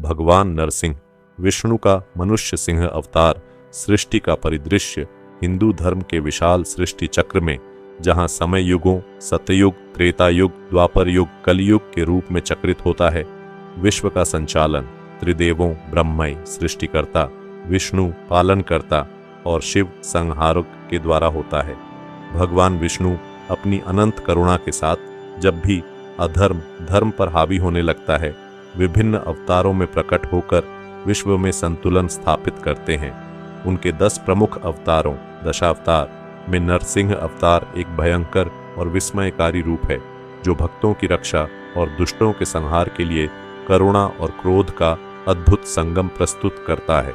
भगवान नरसिंह, विष्णु का मनुष्य सिंह अवतार, सृष्टि का परिदृश्य हिंदू धर्म के विशाल सृष्टि चक्र में, जहां समय युगों सतयुग, त्रेता युग, द्वापर युग, कलयुग के रूप में चक्रित होता है, विश्व का संचालन त्रिदेवों ब्रह्मय सृष्टिकर्ता, विष्णु पालनकर्ता और शिव संहारक के द्वारा होता है। भगवान विष्णु अपनी अनंत करुणा के साथ जब भी अधर्म धर्म पर हावी होने लगता है, विभिन्न अवतारों में प्रकट होकर विश्व में संतुलन स्थापित करते हैं। उनके 10 प्रमुख अवतारों दशावतार में नरसिंह अवतार एक भयंकर और विस्मयकारी रूप है, जो भक्तों की रक्षा और दुष्टों के संहार के लिए करुणा और क्रोध का अद्भुत संगम प्रस्तुत करता है।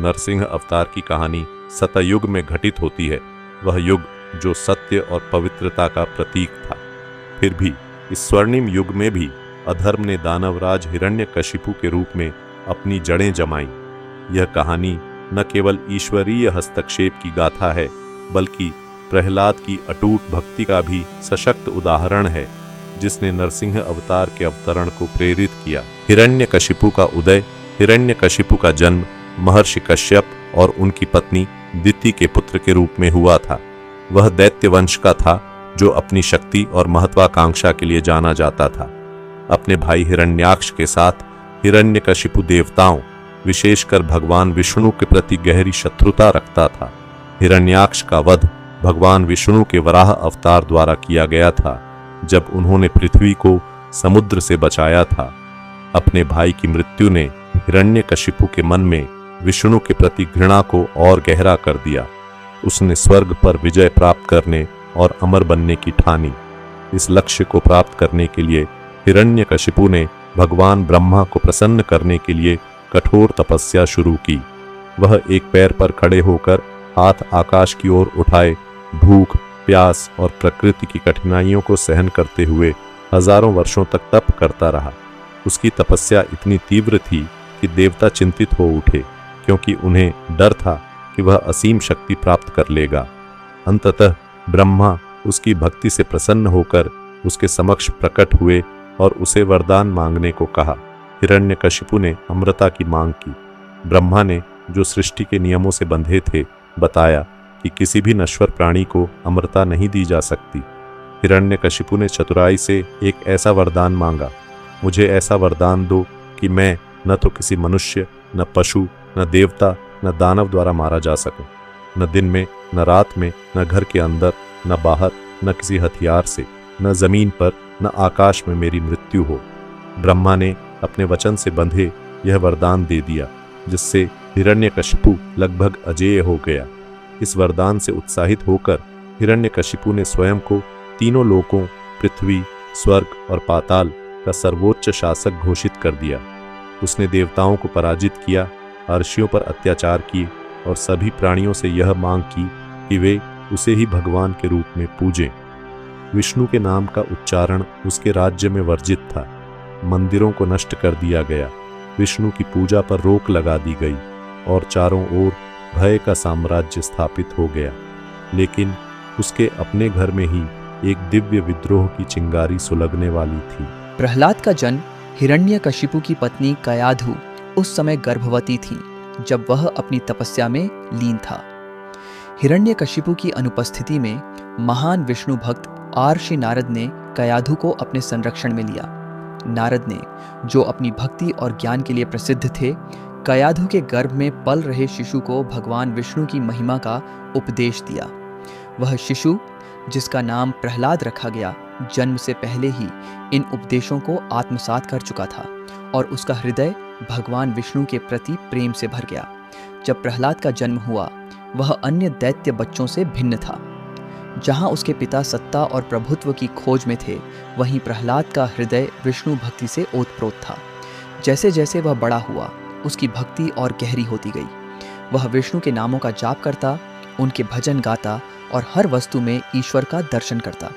नरसिंह अवतार की कहानी सतयुग में घटित होती है, वह युग जो सत्य और पवित्रता का प्रतीक था। फिर भी इस स्वर्णिम युग में भी अधर्म ने दानवराज हिरण्यकशिपु के रूप में अपनी जड़ें जमाई। यह कहानी न केवल ईश्वरीय हस्तक्षेप की गाथा है, बल्कि प्रहलाद की अटूट भक्ति का भी सशक्त उदाहरण है, जिसने नरसिंह अवतार के अवतरण को प्रेरित किया। हिरण्यकशिपु का उदय, हिरण्यकशिपु का जन्म महर्षि कश्यप और उनकी पत्नी दिति के पुत्र के रूप में हुआ था। वह दैत्य वंश का था, जो अपनी शक्ति और महत्वाकांक्षा के लिए जाना जाता था। अपने भाई हिरण्याक्ष के साथ हिरण्यकशिपु देवताओं, विशेषकर भगवान विष्णु के प्रति गहरी शत्रुता रखता था। हिरण्याक्ष का वध भगवान विष्णु के वराह अवतार द्वारा किया गया था, जब उन्होंने पृथ्वी को समुद्र से बचाया था। अपने भाई की मृत्यु ने हिरण्यकशिपु के मन में विष्णु के प्रति घृणा को और गहरा कर दिया। उसने स्वर्ग पर विजय प्राप्त करने और अमर बनने की ठानी। इस लक्ष्य को प्राप्त करने के लिए हिरण्यकशिपु ने भगवान ब्रह्मा को प्रसन्न करने के लिए कठोर तपस्या शुरू की। वह एक पैर पर खड़े होकर हाथ आकाश की ओर उठाए भूख, प्यास और प्रकृति की कठिनाइयों को सहन करते हुए हजारों वर्षों तक तप करता रहा। उसकी तपस्या इतनी तीव्र थी कि देवता चिंतित हो उठे, क्योंकि उन्हें डर था कि वह असीम शक्ति प्राप्त कर लेगा। अंततः ब्रह्मा उसकी भक्ति से प्रसन्न होकर उसके समक्ष प्रकट हुए और उसे वरदान मांगने को कहा। हिरण्यकशिपु ने अमृता की मांग की। ब्रह्मा ने, जो सृष्टि के नियमों से बंधे थे, बताया कि किसी भी नश्वर प्राणी को अमृता नहीं दी जा सकती। हिरण्यकशिपु ने चतुराई से एक ऐसा वरदान मांगा, मुझे ऐसा वरदान दो कि मैं न तो किसी मनुष्य, न पशु, न देवता, न दानव द्वारा मारा जा सकूं, न दिन में, न रात में, न घर के अंदर, न बाहर, न किसी हथियार से, न जमीन पर, न आकाश में मेरी मृत्यु हो। ब्रह्मा ने अपने वचन से बंधे यह वरदान दे दिया, जिससे हिरण्यकशिपु लगभग अजेय हो गया। इस वरदान से उत्साहित होकर हिरण्यकशिपु ने स्वयं को तीनों लोकों, पृथ्वी, स्वर्ग और पाताल का सर्वोच्च शासक घोषित कर दिया। उसने देवताओं को पराजित किया, अर्षियों पर अत्याचार किए और सभी प्राणियों से यह मांग की कि वे उसे ही भगवान के रूप में पूजें। विष्णु के नाम का उच्चारण उसके राज्य में वर्जित था। मंदिरों को नष्ट कर दिया गया, विष्णु की पूजा पर रोक लगा दी गई और चारों ओर भय का साम्राज्य स्थापित हो गया। लेकिन उसके अपने घर में ही एक दिव्य विद्रोह की चिंगारी सुलगने वाली थी। प्रहलाद का जन्म हिरण्यकशिपु की पत्नी कयाधु उस समय गर्भवती थी, जब वह अपनी तपस्या में लीन था। हिरण्यकशिपु की अनुपस्थिति में महान विष्णु भक्त आर्षि नारद ने कयाधु को अपने संरक्षण में लिया। नारद ने, जो अपनी भक्ति और ज्ञान के लिए प्रसिद्ध थे, कयाधु के गर्भ में पल रहे शिशु को भगवान विष्णु की महिमा का उपदेश दिया। वह शिशु, जिसका नाम प्रहलाद रखा गया, जन्म से पहले ही इन उपदेशों को आत्मसात कर चुका था और उसका हृदय भगवान विष्णु के प्रति प्रेम से भर गया। जब प्रहलाद का जन्म हुआ, वह अन्य दैत्य बच्चों से भिन्न था। जहां उसके पिता सत्ता और प्रभुत्व की खोज में थे, वहीं प्रहलाद का हृदय विष्णु भक्ति से ओतप्रोत था। जैसे जैसे वह बड़ा हुआ, उसकी भक्ति और गहरी होती गई। वह विष्णु के नामों का जाप करता, उनके भजन गाता और हर वस्तु में ईश्वर का दर्शन करता।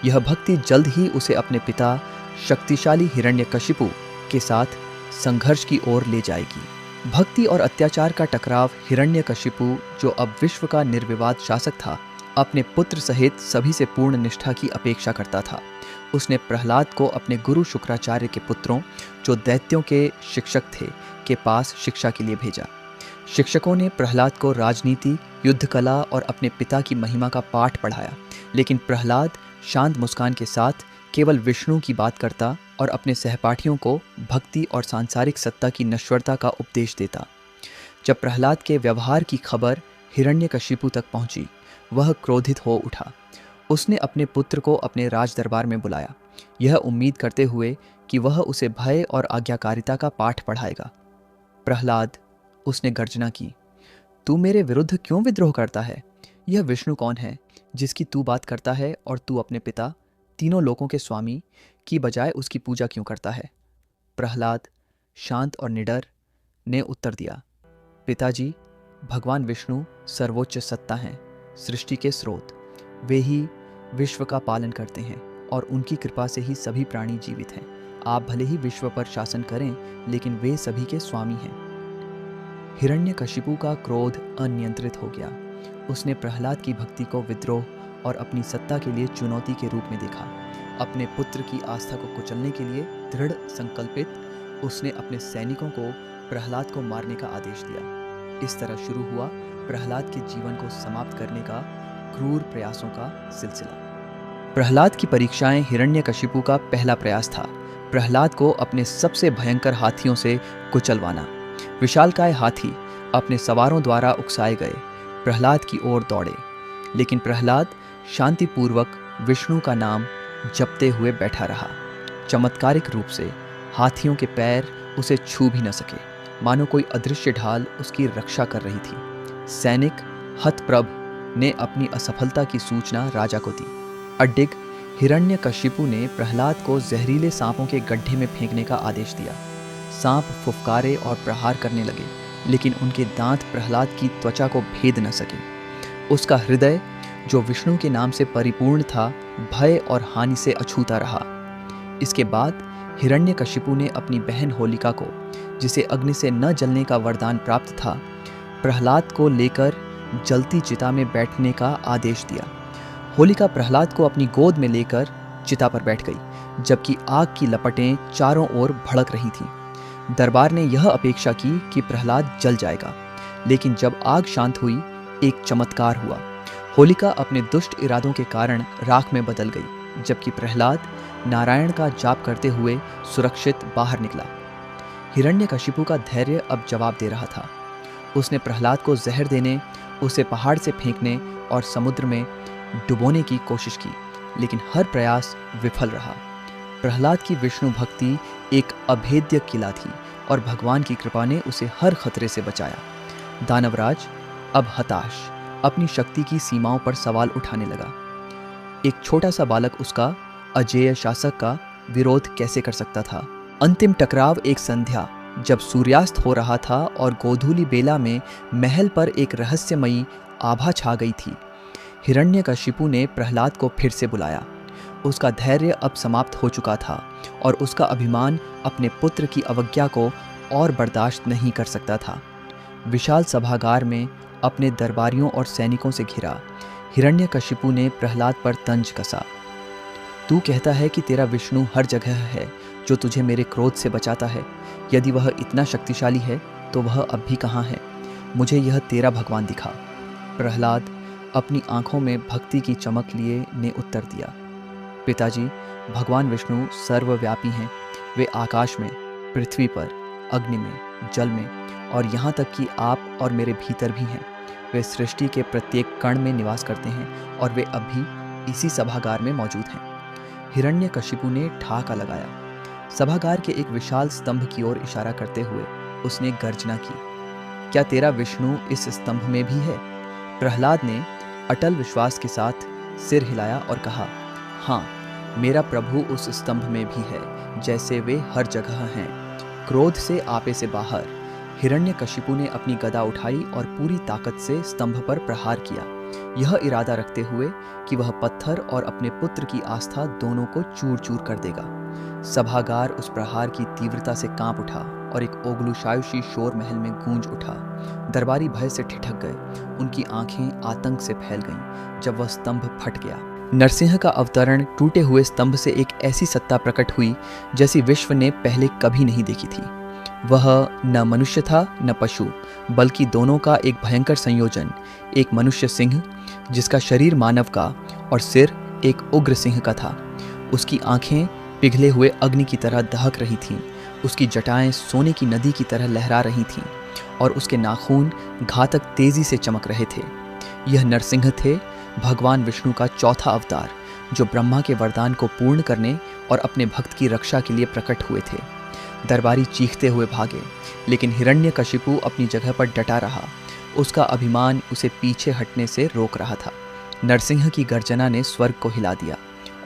यह भक्ति जल्द ही उसे अपने पिता शक्तिशाली हिरण्यकशिपु के साथ संघर्ष की ओर ले जाएगी। भक्ति और अत्याचार का टकराव हिरण्यकशिपु, जो अब विश्व का निर्विवाद शासक था, अपने पुत्र सहित सभी से पूर्ण निष्ठा की अपेक्षा करता था। उसने प्रहलाद को अपने गुरु शुक्राचार्य के पुत्रों, जो दैत्यों के शिक्षक थे, के पास शिक्षा के लिए भेजा। शिक्षकों ने प्रहलाद को राजनीति, युद्ध कला और अपने पिता की महिमा का पाठ पढ़ाया, लेकिन प्रहलाद शांत मुस्कान के साथ केवल विष्णु की बात करता और अपने सहपाठियों को भक्ति और सांसारिक सत्ता की नश्वरता का उपदेश देता। जब प्रहलाद के व्यवहार की खबर हिरण्यकशिपु तक पहुंची, वह क्रोधित हो उठा। उसने अपने पुत्र को अपने राज दरबार में बुलाया, यह उम्मीद करते हुए कि वह उसे भय और आज्ञाकारिता का पाठ पढ़ाएगा। प्रहलाद, उसने गर्जना की, तू मेरे विरुद्ध क्यों विद्रोह करता है? यह विष्णु कौन है जिसकी तू बात करता है, और तू अपने पिता, तीनों लोकों के स्वामी की बजाय उसकी पूजा क्यों करता है? प्रहलाद शांत और निडर ने उत्तर दिया, पिताजी, भगवान विष्णु सर्वोच्च सत्ता हैं, सृष्टि के स्रोत। वे ही विश्व का पालन करते हैं और उनकी कृपा से ही सभी प्राणी जीवित हैं। आप भले ही विश्व पर शासन करें, लेकिन वे सभी के स्वामी हैं। हिरण्यकशिपु का क्रोध अनियंत्रित हो गया। उसने प्रहलाद की भक्ति को विद्रोह और अपनी सत्ता के लिए चुनौती के रूप में देखा। अपने पुत्र की आस्था को कुचलने के लिए दृढ़ संकल्पित उसने अपने सैनिकों को प्रहलाद को मारने का आदेश दिया। इस तरह शुरू हुआ प्रहलाद के जीवन को समाप्त करने का क्रूर प्रयासों का सिलसिला। प्रहलाद की परीक्षाएं हिरण्यकशिपु का पहला प्रयास था। प्रहलाद को अपने सबसे भयंकर हाथियों से कुचलवाना। विशालकाय हाथी अपने सवारों द्वारा उकसाए गए प्रहलाद की ओर दौड़े, लेकिन प्रहलाद शांतिपूर्वक विष्णु का नाम जपते हुए बैठा रहा। चमत्कारिक रूप से हाथियों के पैर उसे छू भी न सके, मानो कोई अदृश्य ढाल उसकी रक्षा कर रही थी। सैनिक हतप्रभ ने अपनी असफलता की सूचना राजा को दी। अड्डिग हिरण्यकशिपु ने प्रहलाद को जहरीले सांपों के गड्ढे में फेंकने का आदेश दिया। सांप फुफकारे और प्रहार करने लगे, लेकिन उनके दांत प्रहलाद की त्वचा को भेद न सके। उसका हृदय, जो विष्णु के नाम से परिपूर्ण था, भय और हानि से अछूता रहा। इसके बाद हिरण्यकशिपु ने अपनी बहन होलिका को, जिसे अग्नि से न जलने का वरदान प्राप्त था, प्रहलाद को लेकर जलती चिता में बैठने का आदेश दिया। होलिका प्रहलाद को अपनी गोद में लेकर चिता पर बैठ गई, जबकि आग की लपटें चारों ओर भड़क रही थीं। दरबार ने यह अपेक्षा की कि प्रहलाद जल जाएगा, लेकिन जब आग शांत हुई, एक चमत्कार हुआ। होलिका अपने दुष्ट इरादों के कारण राख में बदल गई, जबकि प्रहलाद नारायण का जाप करते हुए सुरक्षित बाहर निकला। हिरण्यकशिपु का धैर्य अब जवाब दे रहा था। उसने प्रहलाद को जहर देने, उसे पहाड़ से फेंकने और समुद्र में डुबोने की कोशिश की, लेकिन हर प्रयास विफल रहा। प्रहलाद की विष्णु भक्ति एक अभेद्य किला थी और भगवान की कृपा ने उसे हर खतरे से बचाया। दानवराज अब हताश अपनी शक्ति की सीमाओं पर सवाल उठाने लगा। एक छोटा सा बालक उसका अजेय शासक का विरोध कैसे कर सकता था? अंतिम टकराव एक संध्या, जब सूर्यास्त हो रहा था और गोधूली बेला में महल पर एक रहस्यमयी आभा छा गई थी। हिरण्यकशिपु ने प्रहलाद को फिर से बुलाया। उसका धैर्य अब समाप्त हो चुका था और उसका अभिमान अपने पुत्र की अवज्ञा को और बर्दाश्त नहीं कर सकता था। विशाल सभागार में अपने दरबारियों और सैनिकों से घिरा, हिरण्यकशिपु ने प्रहलाद पर तंज कसा। तू कहता है कि तेरा विष्णु हर जगह है, जो तुझे मेरे क्रोध से बचाता है। यदि वह इतना शक्तिशाली है, तो वह अब भी कहाँ है? मुझे यह तेरा भगवान दिखा। प्रहलाद अपनी आंखों में भक्ति की चमक लिए ने उत्तर दिया, पिताजी, भगवान विष्णु सर्वव्यापी हैं। वे आकाश में, पृथ्वी पर, अग्नि में, जल में और यहाँ तक कि आप और मेरे भीतर भी हैं। वे सृष्टि के प्रत्येक कण में निवास करते हैं और वे अब भी इसी सभागार में मौजूद हैं। हिरण्यकशिपु ने ठाका लगाया। सभागार के एक विशाल स्तंभ की ओर इशारा करते हुए उसने गर्जना की, क्या तेरा विष्णु इस स्तंभ में भी है? प्रहलाद ने अटल विश्वास के साथ सिर हिलाया और कहा, हाँ, मेरा प्रभु उस स्तंभ में भी है, जैसे वे हर जगह हैं। क्रोध से आपे से बाहर हिरण्यकशिपु ने अपनी गदा उठाई और पूरी ताकत से स्तंभ पर प्रहार किया, यह इरादा रखते हुए कि वह पत्थर और अपने पुत्र की आस्था दोनों को चूर चूर कर देगा। सभागार उस प्रहार की तीव्रता से कांप उठा। और एक ओगलुशायुशी शोर महल में गूंज उठा। दरबारी भय से ठिठक गए, उनकी आंखें आतंक से फैल गईं जब वह स्तंभ फट गया। नरसिंह का अवतरण टूटे हुए स्तंभ से एक ऐसी सत्ता प्रकट हुई जैसी विश्व ने पहले कभी नहीं देखी थी। वह न मनुष्य था न पशु, बल्कि दोनों का एक भयंकर संयोजन। एक मनुष्य सिंह जिसका शरीर मानव का और सिर एक उग्र सिंह का था। उसकी आंखें पिघले हुए अग्नि की तरह दहक रही थीं, उसकी जटाएं सोने की नदी की तरह लहरा रही थीं और उसके नाखून घातक तेजी से चमक रहे थे। यह नरसिंह थे, भगवान विष्णु का चौथा अवतार, जो ब्रह्मा के वरदान को पूर्ण करने और अपने भक्त की रक्षा के लिए प्रकट हुए थे। दरबारी चीखते हुए भागे, लेकिन हिरण्यकशिपु अपनी जगह पर डटा रहा। उसका अभिमान उसे पीछे हटने से रोक रहा था। नरसिंह की गर्जना ने स्वर्ग को हिला दिया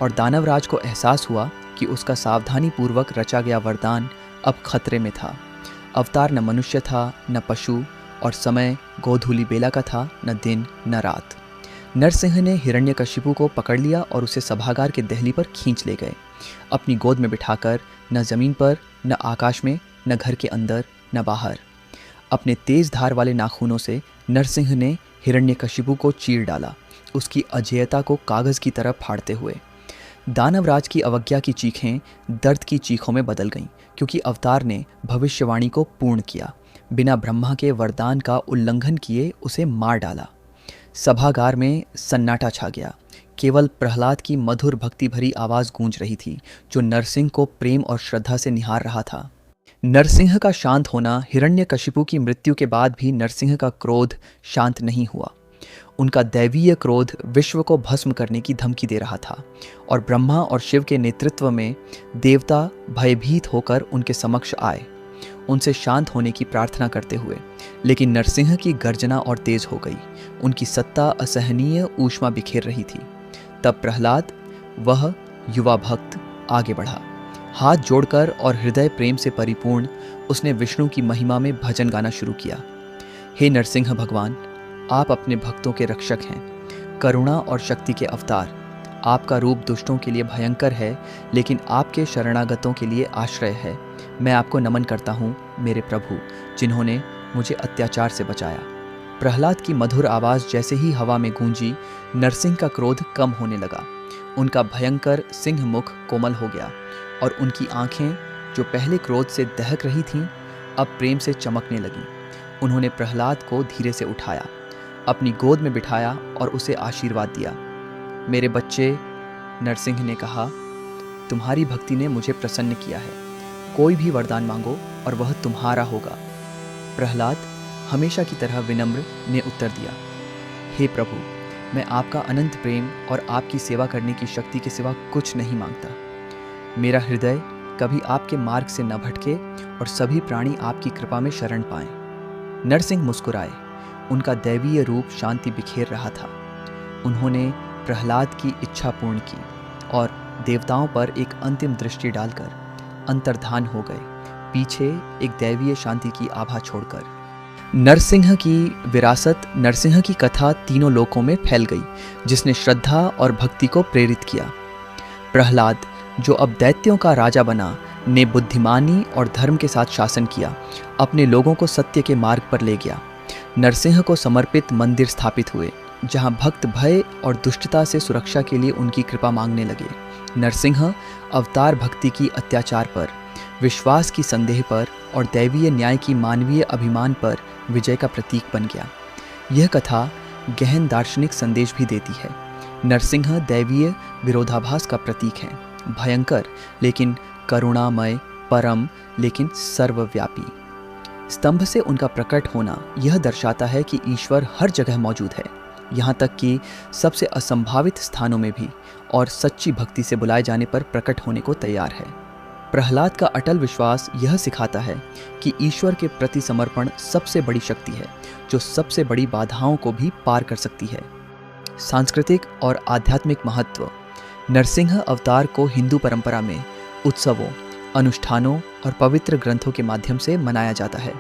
और दानवराज को एहसास हुआ कि उसका सावधानीपूर्वक रचा गया वरदान अब खतरे में था। अवतार न मनुष्य था न पशु, और समय गोधूली बेला का था, न दिन न रात। नरसिंह ने हिरण्यकशिपु को पकड़ लिया और उसे सभागार के दहली पर खींच ले गए। अपनी गोद में बिठाकर न जमीन पर, न आकाश में, न घर के अंदर, न बाहर, अपने तेज धार वाले नाखूनों से नरसिंह ने हिरण्यकशिपु को चीर डाला, उसकी अजेयता को कागज की तरह फाड़ते हुए। दानवराज की अवज्ञा की चीखें दर्द की चीखों में बदल गईं, क्योंकि अवतार ने भविष्यवाणी को पूर्ण किया। बिना ब्रह्मा के वरदान का उल्लंघन किए उसे मार डाला। सभागार में सन्नाटा छा गया। केवल प्रहलाद की मधुर भक्ति भरी आवाज गूंज रही थी, जो नरसिंह को प्रेम और श्रद्धा से निहार रहा था। नरसिंह का शांत होना, हिरण्यकशिपु की मृत्यु के बाद भी नरसिंह का क्रोध शांत नहीं हुआ। उनका दैवीय क्रोध विश्व को भस्म करने की धमकी दे रहा था, और ब्रह्मा और शिव के नेतृत्व में देवता भयभीत होकर उनके समक्ष आए, उनसे शांत होने की प्रार्थना करते हुए। लेकिन नरसिंह की गर्जना और तेज हो गई। उनकी सत्ता असहनीय ऊष्मा बिखेर रही थी। तब प्रहलाद, वह युवा भक्त, आगे बढ़ा। हाथ जोड़कर और हृदय प्रेम से परिपूर्ण उसने विष्णु की महिमा में भजन गाना शुरू किया। हे नरसिंह भगवान, आप अपने भक्तों के रक्षक हैं, करुणा और शक्ति के अवतार। आपका रूप दुष्टों के लिए भयंकर है, लेकिन आपके शरणागतों के लिए आश्रय है। मैं आपको नमन करता हूँ मेरे प्रभु, जिन्होंने मुझे अत्याचार से बचाया। प्रहलाद की मधुर आवाज़ जैसे ही हवा में गूंजी, नरसिंह का क्रोध कम होने लगा। उनका भयंकर सिंह मुख कोमल हो गया और उनकी आंखें, जो पहले क्रोध से दहक रही थीं, अब प्रेम से चमकने लगीं। उन्होंने प्रहलाद को धीरे से उठाया, अपनी गोद में बिठाया और उसे आशीर्वाद दिया। मेरे बच्चे, नरसिंह ने कहा, तुम्हारी भक्ति ने मुझे प्रसन्न किया है। कोई भी वरदान मांगो और वह तुम्हारा होगा। प्रहलाद हमेशा की तरह विनम्र ने उत्तर दिया, हे प्रभु, मैं आपका अनंत प्रेम और आपकी सेवा करने की शक्ति के सिवा कुछ नहीं मांगता। मेरा हृदय कभी आपके मार्ग से न भटके और सभी प्राणी आपकी कृपा में शरण पाएं। नरसिंह मुस्कुराए। उनका दैवीय रूप शांति बिखेर रहा था। उन्होंने प्रहलाद की इच्छा पूर्ण की और देवताओं पर एक अंतिम दृष्टि डालकर अंतर्धान हो गए, पीछे एक दैवीय शांति की आभा छोड़कर। नरसिंह की विरासत, नरसिंह की कथा तीनों लोकों में फैल गई, जिसने श्रद्धा और भक्ति को प्रेरित किया। प्रहलाद, जो अब दैत्यों का राजा बना, ने बुद्धिमानी और धर्म के साथ शासन किया, अपने लोगों को सत्य के मार्ग पर ले गया। नरसिंह को समर्पित मंदिर स्थापित हुए, जहां भक्त भय और दुष्टता से सुरक्षा के लिए उनकी कृपा मांगने लगे। नरसिंह अवतार भक्ति की अत्याचार पर, विश्वास की संदेह पर और दैवीय न्याय की मानवीय अभिमान पर विजय का प्रतीक बन गया। यह कथा गहन दार्शनिक संदेश भी देती है। नरसिंह दैवीय विरोधाभास का प्रतीक है, भयंकर लेकिन करुणामय, परम लेकिन सर्वव्यापी। स्तंभ से उनका प्रकट होना यह दर्शाता है कि ईश्वर हर जगह मौजूद है, यहाँ तक कि सबसे असंभावित स्थानों में भी, और सच्ची भक्ति से बुलाए जाने पर प्रकट होने को तैयार है। प्रहलाद का अटल विश्वास यह सिखाता है कि ईश्वर के प्रति समर्पण सबसे बड़ी शक्ति है, जो सबसे बड़ी बाधाओं को भी पार कर सकती है। सांस्कृतिक और आध्यात्मिक महत्व। नरसिंह अवतार को हिंदू परंपरा में उत्सवों, अनुष्ठानों और पवित्र ग्रंथों के माध्यम से मनाया जाता है।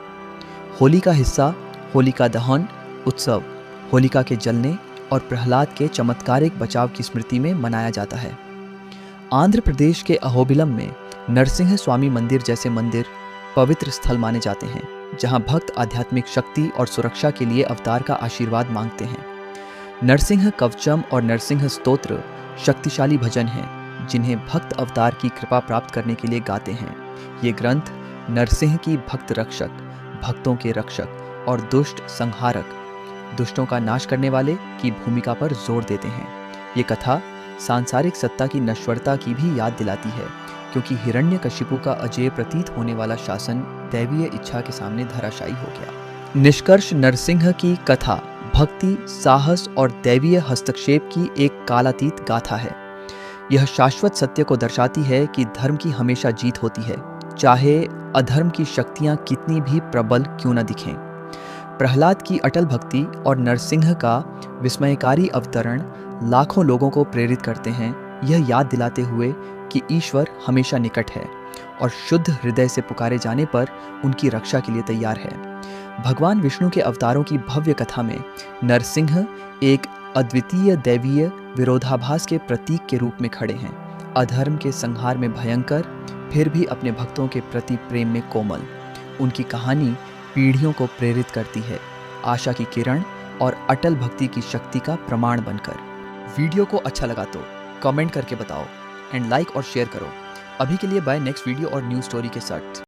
होली का हिस्सा होलिका दहन उत्सव होलिका के जलने और प्रहलाद के चमत्कारिक बचाव की स्मृति में मनाया जाता है। आंध्र प्रदेश के अहोबिलम में नरसिंह स्वामी मंदिर जैसे मंदिर पवित्र स्थल माने जाते हैं, जहां भक्त आध्यात्मिक शक्ति और सुरक्षा के लिए अवतार का आशीर्वाद मांगते हैं। नरसिंह कवचम और नरसिंह स्तोत्र शक्तिशाली भजन हैं, जिन्हें भक्त अवतार की कृपा प्राप्त करने के लिए गाते हैं। ये ग्रंथ नरसिंह की भक्त रक्षक, भक्तों के रक्षक और दुष्ट संहारक, दुष्टों का नाश करने वाले की भूमिका पर जोर देते हैं। ये कथा सांसारिक सत्ता की नश्वरता की भी याद दिलाती है, क्योंकि हिरण्यकशिपु का अजेय प्रतीत होने वाला शासन दैवीय इच्छा के सामने धराशायी हो गया। निष्कर्ष, नरसिंह की कथा भक्ति, साहस और दैवीय हस्तक्षेप की एक कालातीत गाथा है। यह शाश्वत सत्य को दर्शाती है कि धर्म की हमेशा जीत होती है, चाहे अधर्म की शक्तियां कितनी भी प्रबल क्यों न दिखें। प्रहलाद की अटल भक्ति और नरसिंह का विस्मयकारी अवतरण लाखों लोगों को प्रेरित करते हैं, यह याद दिलाते हुए कि ईश्वर हमेशा निकट है और शुद्ध हृदय से पुकारे जाने पर उनकी रक्षा के लिए तैयार है। भगवान विष्णु के अवतारों की भव्य कथा में नरसिंह एक अद्वितीय दैवीय विरोधाभास के प्रतीक के रूप में खड़े हैं। अधर्म के संहार में भयंकर, फिर भी अपने भक्तों के प्रति प्रेम में कोमल। उनकी कहानी पीढ़ियों को प्रेरित करती है, आशा की किरण और अटल भक्ति की शक्ति का प्रमाण बनकर। वीडियो को अच्छा लगा तो कमेंट करके बताओ एंड लाइक और शेयर करो। अभी के लिए बाय नेक्स्ट वीडियो और न्यू स्टोरी के साथ।